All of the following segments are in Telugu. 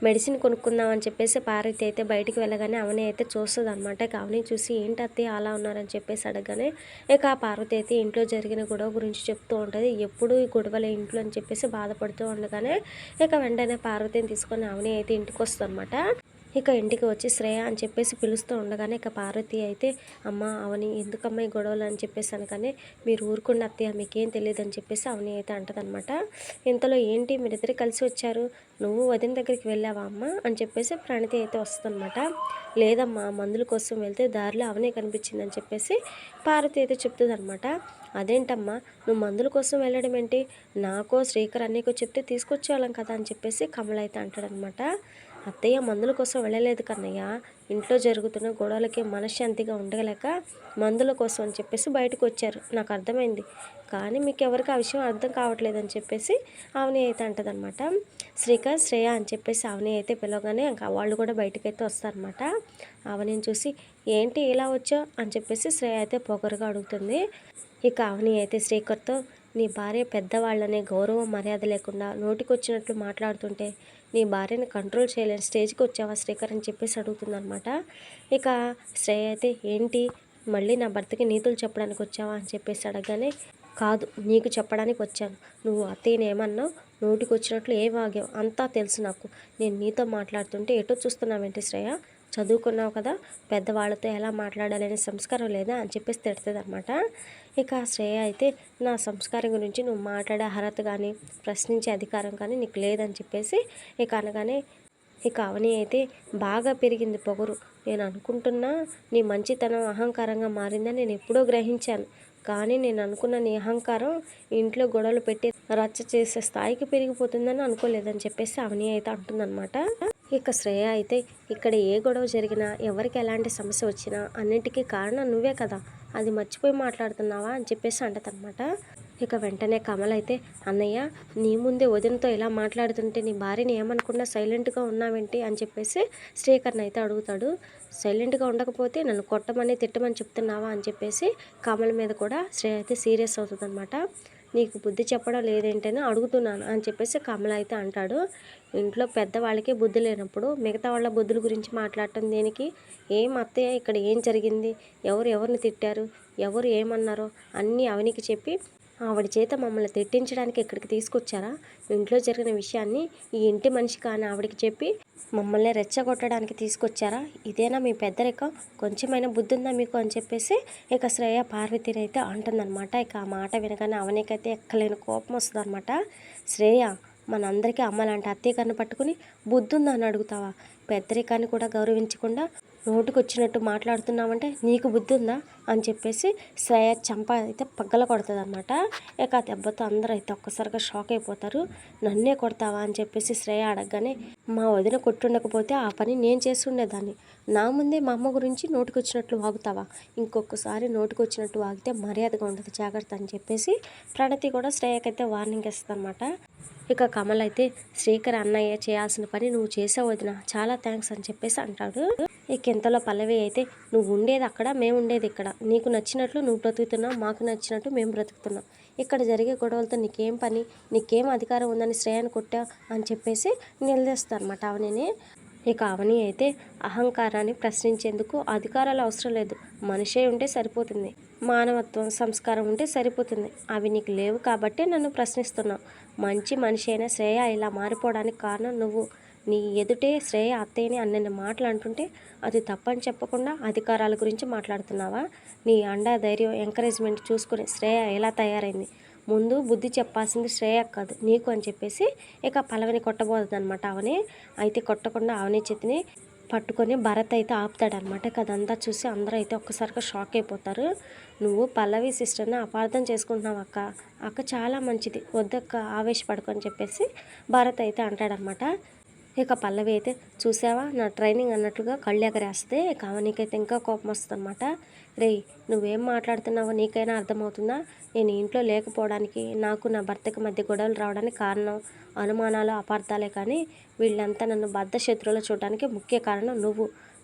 మెడిసిన్ కొనుక్కుందాం అని చెప్పేసి పార్వతి అయితే బయటికి వెళ్ళగానే అవని అయితే చూస్తుంది అనమాట. ఇక అవని చూసి ఏంటి అత్తయ్య అలా ఉన్నారని చెప్పేసి అడగగానే ఇక ఆ పార్వతి అయితే ఇంట్లో జరిగిన గొడవ గురించి చెప్తూ ఉంటుంది. ఎప్పుడు ఈ గొడవలే ఇంట్లో అని చెప్పేసి బాధపడుతూ ఉండగానే ఇక వెంటనే పార్వతిని తీసుకొని అవని అయితే ఇంటికి వస్తుంది అనమాట. ఇక ఇంటికి వచ్చి శ్రేయ అని చెప్పేసి పిలుస్తూ ఉండగానే ఇక పార్వతి అయితే అమ్మ అవని ఎందుకమ్మ ఈ గొడవలు అని చెప్పేసి అనగానే మీరు ఊరుకున్న అత్తయ్య మీకేం తెలియదు అని చెప్పేసి అవని అయితే అంటదనమాట. ఇంతలో ఏంటి మీరిద్దరు కలిసి వచ్చారు, నువ్వు వదిన దగ్గరికి వెళ్ళావా అమ్మ అని చెప్పేసి ప్రణతి అయితే వస్తుందన్నమాట. లేదమ్మా మందుల కోసం వెళ్తే దారిలో అవనే కనిపించిందని చెప్పేసి పార్వతి అయితే చెప్తుంది అనమాట. అదేంటమ్మా నువ్వు మందుల కోసం వెళ్ళడం ఏంటి, నాకో శ్రీకర్ అన్నయ్యకో చెప్తే తీసుకొచ్చేవాళ్ళం కదా అని చెప్పేసి కమల అయితే అంటాడనమాట. అత్తయ్య మందుల కోసం వెళ్ళలేదు కన్నయ్య, ఇంట్లో జరుగుతున్న గొడవలకి మనశ్శాంతిగా ఉండగలేక మందుల కోసం అని చెప్పేసి బయటకు వచ్చారు, నాకు అర్థమైంది. కానీ మీకు ఎవరికి ఆ విషయం అర్థం కావట్లేదని చెప్పేసి అవని అయితే అంటదనమాట. శ్రీకర్ శ్రేయ అని చెప్పేసి అవని అయితే పిలవగానే ఇంకా వాళ్ళు కూడా బయటకైతే వస్తారనమాట. అవనిని చూసి ఏంటి ఇలా వచ్చావు అని చెప్పేసి శ్రేయ అయితే పొగరుగా అడుగుతుంది. ఇక అవని అయితే శ్రీకర్తో నీ భార్య పెద్దవాళ్ళనే గౌరవం మర్యాద లేకుండా నోటికొచ్చినట్లు మాట్లాడుతుంటే నీ భార్యని కంట్రోల్ చేయలేని స్టేజ్కి వచ్చావా శ్రీకర్ అని చెప్పేసి అడుగుతుందనమాట. ఇక శ్రేయ అయితే ఏంటి మళ్ళీ నా భర్తకి నీతులు చెప్పడానికి వచ్చావా అని చెప్పేసి అడగగానే కాదు నీకు చెప్పడానికి వచ్చాను, నువ్వు అత్తయ్యని ఏమన్నావు, నోటికి వచ్చినట్లు ఏం వాగావు అంతా తెలుసు నాకు, నేను నీతో మాట్లాడుతుంటే ఎటో చూస్తున్నావేంటి శ్రేయ, చదువుకున్నావు కదా, పెద్దవాళ్ళతో ఎలా మాట్లాడాలనే సంస్కారం లేదా అని చెప్పేసి తిడుతుంది అనమాట. ఇక శ్రేయ అయితే నా సంస్కారం గురించి నువ్వు మాట్లాడే అర్హత కానీ ప్రశ్నించే అధికారం కానీ నీకు లేదని చెప్పేసి ఇక అనగానే ఇక అవని అయితే బాగా పెరిగింది పొగరు, నేను అనుకుంటున్నా నీ మంచితనం అహంకారంగా మారిందని నేను ఎప్పుడో గ్రహించాను, కానీ నేను అనుకున్న నీ అహంకారం ఇంట్లో గొడవలు పెట్టి రచ్చ చేసే స్థాయికి పెరిగిపోతుందని అనుకోలేదని చెప్పేసి అవని అయితే అంటుందన్నమాట. ఇక శ్రేయ అయితే ఇక్కడ ఏ గొడవ జరిగినా ఎవరికి ఎలాంటి సమస్య వచ్చినా అన్నింటికీ కారణం నువ్వే కదా, అది మర్చిపోయి మాట్లాడుతున్నావా అని చెప్పేసి అంటదనమాట. ఇక వెంటనే కమల్ అయితే అన్నయ్య నీ ముందే వదినతో ఇలా మాట్లాడుతుంటే నీ భార్యని ఏమనుకున్నా సైలెంట్గా ఉన్నావేంటి అని చెప్పేసి శ్రీకర్ని అయితే అడుగుతాడు. సైలెంట్గా ఉండకపోతే నన్ను కొట్టమని తిట్టమని చెప్తున్నావా అని చెప్పేసి కమల్ మీద కూడా శ్రేయ అయితే సీరియస్ అవుతుందన్నమాట. నీకు బుద్ధి చెప్పడం లేదేంటని అడుగుతున్నాను అని చెప్పేసి కమల్ అయితే అంటాడు. ఇంట్లో పెద్దవాళ్ళకి బుద్ధి లేనప్పుడు మిగతా వాళ్ళ బుద్ధుల గురించి మాట్లాడటం దేనికి, ఏం అత్తయ్య ఇక్కడ ఏం జరిగింది, ఎవరు ఎవరిని తిట్టారు, ఎవరు ఏమన్నారో అన్నీ అవనికి చెప్పి ఆవిడ చేత మమ్మల్ని తిట్టించడానికి ఇక్కడికి తీసుకొచ్చారా, ఇంట్లో జరిగిన విషయాన్ని ఈ ఇంటి మనిషి కానీ ఆవిడకి చెప్పి మమ్మల్ని రెచ్చగొట్టడానికి తీసుకొచ్చారా, ఇదేనా మీ పెద్దరికం, కొంచెమైనా బుద్ధి ఉందా మీకు అని చెప్పేసి ఇక శ్రేయ పార్వతిని అయితే అంటుందన్నమాట. ఇక ఆ మాట వినగానే అవనికైతే ఎక్కలేని కోపం వస్తుంది అనమాట. శ్రేయ మనందరికీ అమ్మలాంటి అత్తయ్య కన్ను పట్టుకుని బుద్ధి ఉందా అని అడుగుతావా, పెద్దరికాన్ని కూడా గౌరవించకుండా నోటికి వచ్చినట్టు మాట్లాడుతున్నామంటే నీకు బుద్ధి ఉందా అని చెప్పేసి శ్రేయ చంప అయితే పగ్గల కొడుతుంది అనమాట. ఇక దెబ్బతో అందరూ అయితే ఒక్కసారిగా షాక్ అయిపోతారు. నన్నే కొడతావా అని చెప్పేసి శ్రేయ అడగగానే మా వదిన కొట్టుండకపోతే ఆ పని నేను చేసి ఉండేదాన్ని, నా ముందే మా అమ్మ గురించి నోటికి వచ్చినట్లు వాగుతావా, ఇంకొకసారి నోటికి వచ్చినట్టు వాగితే మర్యాదగా ఉండదు జాగ్రత్త అని చెప్పేసి ప్రణతి కూడా శ్రేయకైతే వార్నింగ్ ఇస్తుంది అనమాట. ఇక కమల్ అయితే శ్రీకర్ అన్నయ్య చేయాల్సిన పని నువ్వు చేసావు వదిన, చాలా థ్యాంక్స్ అని చెప్పేసి అంటాడు. ఇక ఇంతలో పల్లవి అయితే నువ్వు ఉండేది అక్కడ మేము ఉండేది ఇక్కడ, నీకు నచ్చినట్లు నువ్వు బ్రతుకుతున్నావు, మాకు నచ్చినట్టు మేము బ్రతుకుతున్నాం, ఇక్కడ జరిగే గొడవలతో నీకేం పని, నీకేం అధికారం ఉందని శ్రేయాన్ని కొట్టావు అని చెప్పేసి నిలదీస్తారు అనమాట అవనిని. ఇక అవని అయితే అహంకారాన్ని ప్రశ్నించేందుకు అధికారాలు అవసరం లేదు, మనిషే ఉంటే సరిపోతుంది, మానవత్వం సంస్కారం ఉంటే సరిపోతుంది, అవి నీకు లేవు కాబట్టి నన్ను ప్రశ్నిస్తున్నావు, మంచి మనిషి అయిన శ్రేయ ఇలా మారిపోవడానికి కారణం నువ్వు, నీ ఎదుటే శ్రేయ అత్తయ్యని అన్నెన్ని మాటలు అంటుంటే అది తప్పని చెప్పకుండా అధికారాల గురించి మాట్లాడుతున్నావా, నీ అండా ధైర్యం ఎంకరేజ్మెంట్ చూసుకుని శ్రేయ ఎలా తయారైంది, ముందు బుద్ధి చెప్పాల్సింది శ్రేయ కాదు నీకు అని చెప్పేసి ఇక పల్లవిని కొట్టబోతుంది అనమాట. అవని అయితే కొట్టకుండా అవని చేతిని పట్టుకొని భరత్ అయితే ఆపుతాడనమాట. అదంతా చూసి అందరూ అయితే ఒక్కసారిగా షాక్ అయిపోతారు. నువ్వు పల్లవి సిస్టర్ని అపార్థం చేసుకుంటున్నావు అక్క, అక్క చాలా మంచిది, వద్దక్క ఆవేశపడుకు అని చెప్పేసి భరత్ అయితే అంటాడనమాట. ఇక పల్లవి అయితే చూసావా నా ట్రైనింగ్ అన్నట్లుగా కళ్ళు ఎగరేస్తే ఇక అవనీకైతే ఇంకా కోపం వస్తుంది అనమాట. రేయ్ నువ్వేం మాట్లాడుతున్నావో నీకైనా అర్థమవుతుందా, నేను ఇంట్లో లేకపోవడానికి నాకు నా భర్తకి మధ్య గొడవలు రావడానికి కారణం అనుమానాలు అపార్థాలే, కానీ వీళ్ళంతా నన్ను బద్ధ శత్రువులు చూడడానికి ముఖ్య కారణం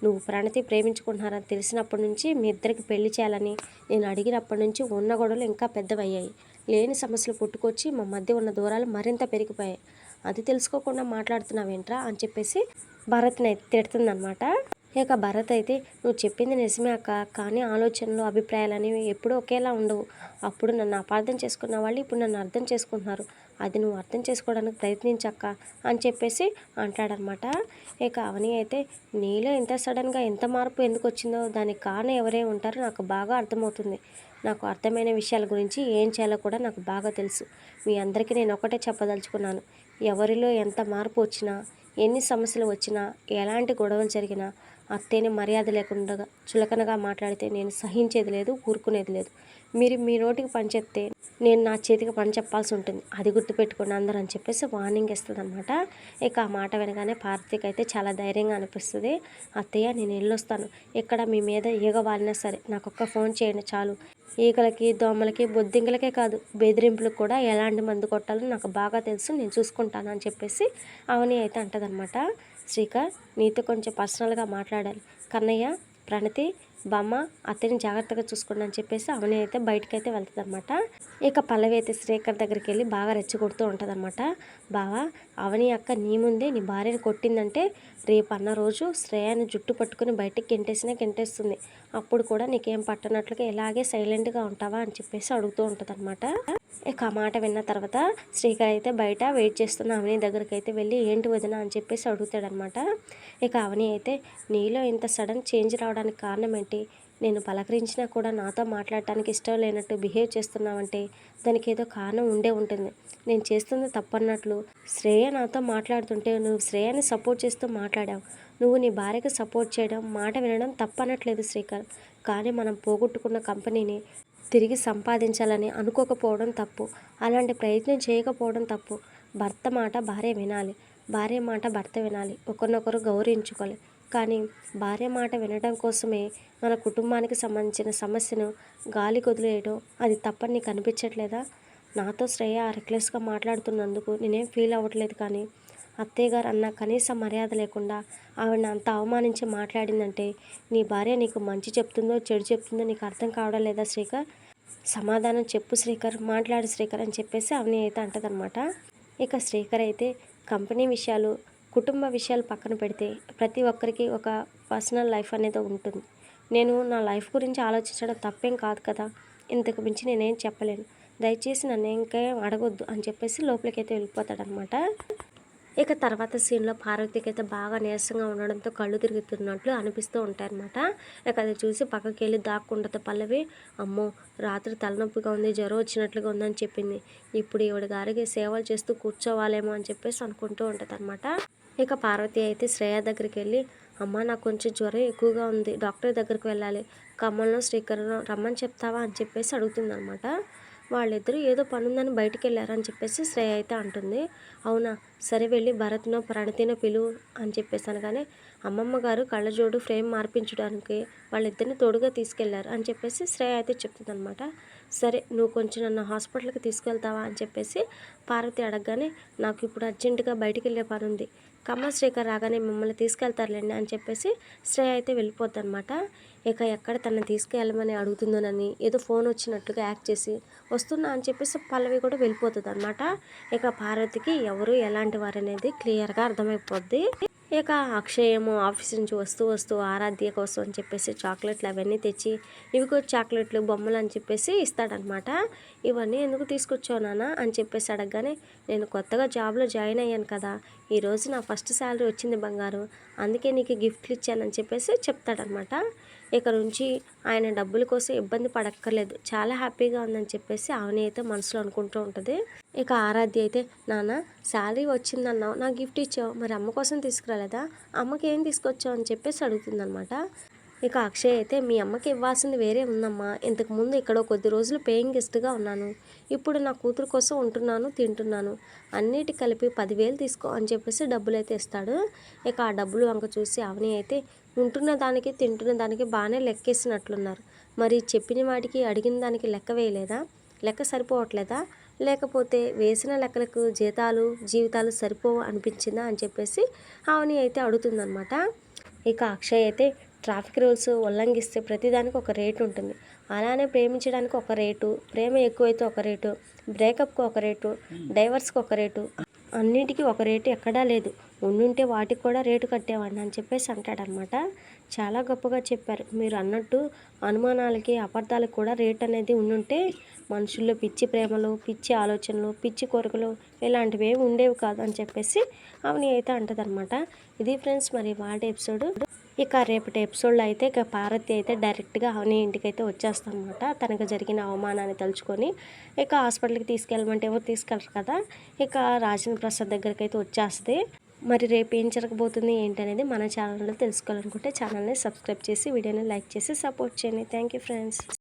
నువ్వు ప్రణతి ప్రేమించుకుంటున్నారని తెలిసినప్పటి నుంచి మీ ఇద్దరికి పెళ్లి చేయాలని నేను అడిగినప్పటి నుంచి ఉన్న గొడవలు ఇంకా పెద్దవయ్యాయి, లేని సమస్యలు పుట్టుకొచ్చి మా మధ్య ఉన్న దూరాలు మరింత పెరిగిపోయాయి, అది తెలుసుకోకుండా మాట్లాడుతున్నావేంట్రా అని చెప్పేసి భరత్ని అయితే తిడుతుందనమాట. ఇక భరత్ అయితే నువ్వు చెప్పింది నిజమే అక్క, కానీ ఆలోచనలు అభిప్రాయాలు అనేవి ఎప్పుడూ ఒకేలా ఉండవు. అప్పుడు నన్ను అపార్థం చేసుకున్న వాళ్ళు ఇప్పుడు నన్ను అర్థం చేసుకుంటున్నారు, అది నువ్వు అర్థం చేసుకోవడానికి ప్రయత్నించక్క అని చెప్పేసి అంటాడనమాట. ఇక అవని అయితే నీలో ఇంత సడన్గా ఎంత మార్పు ఎందుకు వచ్చిందో దానికి కారణం ఎవరే ఉంటారో నాకు బాగా అర్థమవుతుంది. నాకు అర్థమైన విషయాల గురించి ఏం చేయాలో కూడా నాకు బాగా తెలుసు. మీ అందరికీ నేను ఒకటే చెప్పదలుచుకున్నాను, ఎవరిలో ఎంత మార్పు వచ్చినా, ఎన్ని సమస్యలు వచ్చినా, ఎలాంటి గొడవలు జరిగినా అత్తేని మర్యాద లేకుండా చులకనగా మాట్లాడితే నేను సహించేది లేదు, ఊరుకునేది లేదు. మీరు మీ నోటికి పని చెప్తే నేను నా చేతికి పని చెప్పాల్సి ఉంటుంది, అది గుర్తుపెట్టుకోండి అందరూ అని చెప్పేసి వార్నింగ్ ఇస్తుంది అనమాట. ఇక ఆ మాట వినగానే పార్వతికి అయితే చాలా ధైర్యంగా అనిపిస్తుంది. అత్తయ్య నేను వెళ్ళొస్తాను, ఇక్కడ మీ మీద ఈగ వాలినా సరే నాకు ఒక్క ఫోన్ చేయండి చాలు. ఈగలకి దోమలకి బొద్దింకలకే కాదు బెదిరింపులకు కూడా ఎలాంటి మందు కొట్టాలో నాకు బాగా తెలుసు, నేను చూసుకుంటాను అని చెప్పేసి అవని అయితే అంటదనమాట. శ్రీకర్ నీతో కొంచెం పర్సనల్గా మాట్లాడాలి, కన్నయ్య ప్రణతి బామ్మ అత్తని జాగ్రత్తగా చూసుకోండి అని చెప్పేసి అవని అయితే బయటకైతే వెళ్తుంది అనమాట. ఇక పల్లవి అయితే శ్రీకర్ దగ్గరికి వెళ్ళి బాగా రెచ్చగొడుతూ ఉంటుంది అనమాట. బావా అవని అక్క నీ ముందే నీ భార్యను కొట్టిందంటే రేపు అన్న రోజు శ్రేయాని జుట్టు పట్టుకుని బయటికి గెంటేస్తుంది, అప్పుడు కూడా నీకేం పట్టనట్లుగా ఇలాగే సైలెంట్గా ఉంటావా అని చెప్పేసి అడుగుతూ ఉంటుంది అనమాట. ఇక ఆ మాట విన్న తర్వాత శ్రీకర్ అయితే బయట వెయిట్ చేస్తున్న అవని దగ్గరికి అయితే వెళ్ళి ఏంటి వదిన అని చెప్పేసి అడుగుతాడనమాట. ఇక అవని అయితే నీలో ఇంత సడన్ చేంజ్ రావడానికి కారణం ఏంటి, నేను పలకరించినా కూడా నాతో మాట్లాడటానికి ఇష్టం లేనట్టు బిహేవ్ చేస్తున్నావంటే దానికి ఏదో కారణం ఉండే ఉంటుంది. నేను చేస్తుంది తప్పన్నట్లు శ్రేయ నాతో మాట్లాడుతుంటే నువ్వు శ్రేయాని సపోర్ట్ చేస్తూ మాట్లాడావు. నువ్వు నీ భార్యకు సపోర్ట్ చేయడం మాట వినడం తప్పనట్లేదు శ్రీకర్, కానీ మనం పోగొట్టుకున్న కంపెనీని తిరిగి సంపాదించాలని అనుకోకపోవడం తప్పు, అలాంటి ప్రయత్నం చేయకపోవడం తప్పు. భర్త మాట భార్య వినాలి, భార్య మాట భర్త వినాలి, ఒకరినొకరు గౌరవించుకోవాలి. కానీ భార్య మాట వినడం కోసమే మన కుటుంబానికి సంబంధించిన సమస్యను గాలి కొదిలేయడం అది తప్పని నీకు అనిపించట్లేదా? నాతో శ్రేయ రెక్లెస్గా మాట్లాడుతున్నందుకు నేనేం ఫీల్ అవ్వట్లేదు, కానీ అత్తయ్య గారు అన్న కనీస మర్యాద లేకుండా ఆవిడని అంత అవమానించి మాట్లాడిందంటే నీ భార్య నీకు మంచి చెప్తుందో చెడు చెప్తుందో నీకు అర్థం కావడం లేదా శ్రీకర్? సమాధానం చెప్పు శ్రీకర్, మాట్లాడు శ్రీకర్ అని చెప్పేసి అవని అయితే అంటదనమాట. ఇక శ్రీకర్ అయితే కంపెనీ విషయాలు కుటుంబ విషయాలు పక్కన పెడితే ప్రతి ఒక్కరికి ఒక పర్సనల్ లైఫ్ అనేది ఉంటుంది. నేను నా లైఫ్ గురించి ఆలోచించడం తప్పేం కాదు కదా, ఇంతకు మించి నేనేం చెప్పలేను, దయచేసి నన్ను ఇంకేం అడగొద్దు అని చెప్పేసి లోపలికైతే వెళ్ళిపోతాడనమాట. ఇక తర్వాత సీన్లో పార్వతికి అయితే బాగా నీరసంగా ఉండడంతో కళ్ళు తిరుగుతున్నట్లు అనిపిస్తూ ఉంటాయన్నమాట. ఇక అది చూసి పక్కకి వెళ్ళి దాక్కుంటుంది పల్లవి. అమ్మో రాత్రి తలనొప్పిగా ఉంది, జ్వరం వచ్చినట్లుగా ఉందని చెప్పింది, ఇప్పుడు ఈవిడ గారికి సేవలు చేస్తూ కూర్చోవాలేమో అని చెప్పేసి అనుకుంటూ ఉంటుంది అనమాట. ఇక పార్వతి అయితే శ్రేయ దగ్గరికి వెళ్ళి అమ్మ నాకు కొంచెం జ్వరం ఎక్కువగా ఉంది, డాక్టర్ దగ్గరికి వెళ్ళాలి, ఖమ్మంలో శ్రీకరణం రమ్మని చెప్తావా అని చెప్పేసి అడుగుతుందనమాట. వాళ్ళిద్దరూ ఏదో పనుందని బయటికి వెళ్ళారని చెప్పేసి శ్రేయ అయితే అంటుంది. అవునా సరే వెళ్ళి భరత్నో ప్రణతినో పిలువు అని చెప్పేసి అనగానే అమ్మమ్మ గారు కళ్ళజోడు ఫ్రేమ్ మార్పించడానికి వాళ్ళిద్దరిని తోడుగా తీసుకెళ్లారు అని చెప్పేసి శ్రేయ అయితే చెప్తుంది అనమాట. సరే నువ్వు కొంచెం నన్ను హాస్పిటల్కి తీసుకెళ్తావా అని చెప్పేసి పార్వతి అడగగానే నాకు ఇప్పుడు అర్జెంటుగా బయటికి వెళ్ళే పని ఉంది, కమ్మ శ్రీకర్ రాగానే మిమ్మల్ని తీసుకెళ్తారులేండి అని చెప్పేసి శ్రేయ అయితే వెళ్ళిపోద్ది అనమాట. ఇక ఎక్కడ తనని తీసుకెళ్ళమని అడుగుతుందోనని ఏదో ఫోన్ వచ్చినట్లుగా యాక్ట్ చేసి వస్తున్నా అని చెప్పేసి పల్లవి కూడా వెళ్ళిపోతుంది అనమాట. ఇక పార్వతికి ఎవరు ఎలాంటి వారు అనేది క్లియర్గా అర్థమైపోద్ది. ఇక అక్షయ్ ఏమో ఆఫీస్ నుంచి వస్తూ ఆరాధ్య కోసం అని చెప్పేసి చాక్లెట్లు అవన్నీ తెచ్చి ఇవి కూడా చాక్లెట్లు బొమ్మలు అని చెప్పేసి ఇస్తాడనమాట. ఇవన్నీ ఎందుకు తీసుకొచ్చావు నాన్న అని చెప్పేసి అడగగానే నేను కొత్తగా జాబ్లో జాయిన్ అయ్యాను కదా, ఈరోజు నా ఫస్ట్ శాలరీ వచ్చింది బంగారు, అందుకే నీకు గిఫ్ట్లు ఇచ్చానని చెప్పేసి చెప్తాడనమాట. ఇక నుంచి ఆయన డబ్బుల కోసం ఇబ్బంది పడక్కర్లేదు, చాలా హ్యాపీగా ఉందని చెప్పేసి అవని అయితే మనసులో అనుకుంటూ ఉంటుంది. ఇక ఆరాధ్య అయితే నాన్న శాలరీ వచ్చిందన్నావు, నా గిఫ్ట్ ఇచ్చావు, మరి అమ్మ కోసం తీసుకురాలేదా, అమ్మకి ఏం తీసుకొచ్చావు అని చెప్పేసి అడుగుతుందనమాట. ఇక అక్షయ్ అయితే మీ అమ్మకి ఇవ్వాల్సింది వేరే ఉందమ్మా, ఇంతకుముందు ఇక్కడ కొద్ది రోజులు పేయింగ్ గెస్ట్గా ఉన్నాను, ఇప్పుడు నా కూతురు కోసం ఉంటున్నాను తింటున్నాను, అన్నిటి కలిపి 10,000 తీసుకో అని చెప్పేసి డబ్బులు అయితే ఇస్తాడు. ఇక ఆ డబ్బులు వంక చూసి అవని అయితే ఉంటున్న దానికి తింటున్న దానికి బాగానే లెక్కేసినట్లున్నారు, మరి చెప్పిన వాటికి అడిగిన దానికి లెక్క వేయలేదా, లెక్క సరిపోవట్లేదా, లేకపోతే వేసిన లెక్కలకు జీవితాలు సరిపోవు అనిపించిందా అని చెప్పేసి అవని అయితే అడుగుతుందనమాట. ఇక అక్షయ్ అయితే ట్రాఫిక్ రూల్స్ ఉల్లంఘిస్తే ప్రతిదానికి ఒక రేటు ఉంటుంది, అలానే ప్రేమించడానికి ఒక రేటు, ప్రేమ ఎక్కువైతే ఒక రేటు, బ్రేకప్కి ఒక రేటు, డైవర్స్కి ఒక రేటు, అన్నిటికీ ఒక రేటు ఎక్కడా లేదు, ఉండుంటే వాటికి కూడా రేటు కట్టేవాడిని అని చెప్పేసి అంటాడనమాట. చాలా గొప్పగా చెప్పారు. మీరు అన్నట్టు అనుమానాలకి, అబద్ధాలకు కూడా రేట్ అనేది ఉండుంటే మనుషుల్లో పిచ్చి ప్రేమలు, పిచ్చి ఆలోచనలు, పిచ్చి కోరికలు ఇలాంటివి ఏమి ఉండేవి కాదు అని చెప్పేసి అవని అయితే అంటదనమాట. ఇది ఫ్రెండ్స్ మరి వాటి ఎపిసోడ్. ఇక రేపటి ఎపిసోడ్లో అయితే ఇక పార్వతి అయితే డైరెక్ట్గా అవని ఇంటికైతే వచ్చేస్తామన్నమాట. తనకు జరిగిన అవమానాన్ని తలుచుకొని ఇక హాస్పిటల్కి తీసుకెళ్ళమంటే ఎవరు తీసుకెళ్ళరు కదా, ఇక రాజేంద్ర ప్రసాద్ దగ్గరికి అయితే వచ్చేస్తుంది. మరి రేపు ఏం జరగబోతుంది ఏంటనేది మన ఛానల్లో తెలుసుకోవాలనుకుంటే ఛానల్ని సబ్స్క్రైబ్ చేసి వీడియోని లైక్ చేసి సపోర్ట్ చేయండి. Thank you friends.